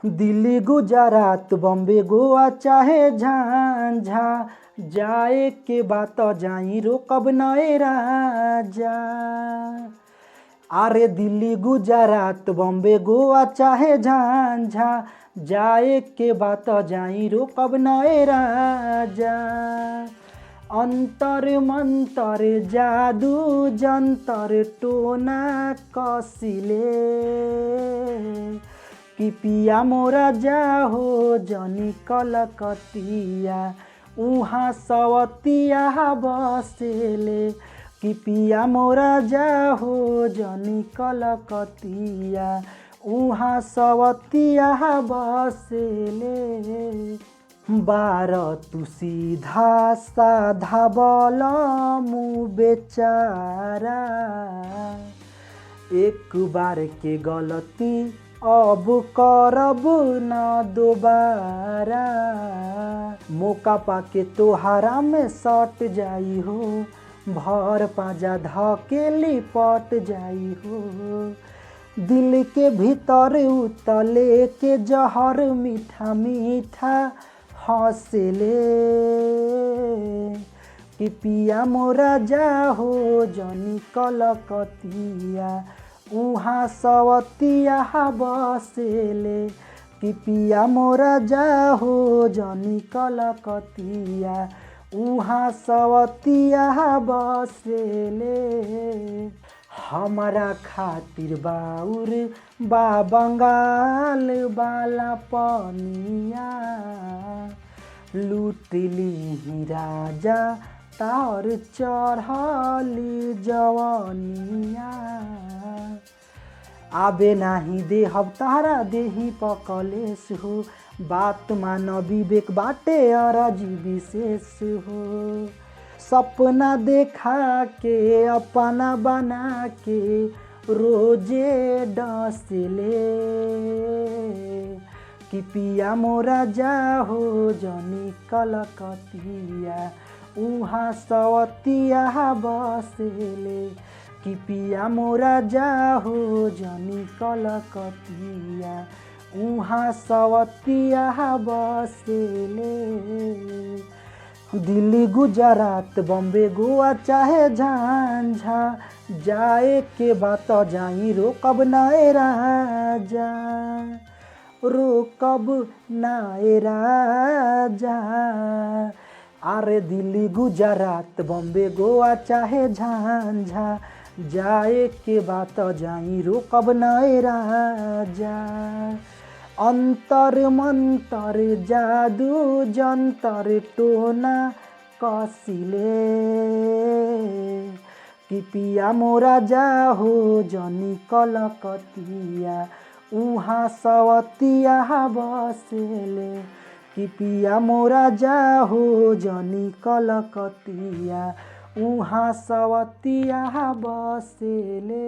दिल्ली गुजरात बॉम्बे गोवा चाहे झांझा, जाए के बात जाई रोकब नए राजा। अरे दिल्ली गुजरात बॉम्बे गोवा चाहे झांझा, जाए के बात जाई रोकब नए राजा। अंतर मंतर जादू जंतर टोना कसिले, कि पिया मोरा जाहो जनी कलकतिया, उहाँ सवतिया बसेले। कि पिया मोरा जाहो जनी कलकतिया, उहाँ सवतिया बसेले। बार तू सीधा साधा बलमु बेचारा, एक बार के गलती अब करब न दोबारा। मौका पाके तोहारा में सट जाई हो, भर पाजा धके लिपट जाई हो। दिल के भीतर उतले के जहर मीठा मीठा हंसले, कि पिया मोरा जाहो जनी कलकतिया, उहाँ सवतिया बसेले। कि पिया मोरा जाहो जनी कलकतिया, उहाँ सवतिया बसेले। हमारा खातिर बाउर बा बंगाल वाला पनिया, लूट ली राजा तार चढ़ली जवानिया। आबे नाही देहब तारा देही पकलेस हो, बात मान विवेक बाटे अरजी विशेष हो। सपना देखा के अपना बना के रोजे डसले, कि पिया मोरा जाहो जनी कलकतिया, उहाँ सवतिया बसेले। कि पिया मोरा जाहो जनी कलकतिया, उहाँ सवतिया बसेले। दिल्ली गुजरात बॉम्बे गोवा चाहे झांझा, जाए के बात जाई रोकब नए राजा, रोकब नए राजा। अरे दिल्ली गुजरात बॉम्बे गोवा चाहे झांझा, जाए के बात जाई रोकब नए राजा। अंतर मंतर जादू जंतर टोना कसिले, कि पिया मोरा जाहो जनी कलकतिया, उहाँ सवतिया बसेले। कि पिया मोरा जाहो जनी कलकतिया, उहाँ सवतिया बसेले।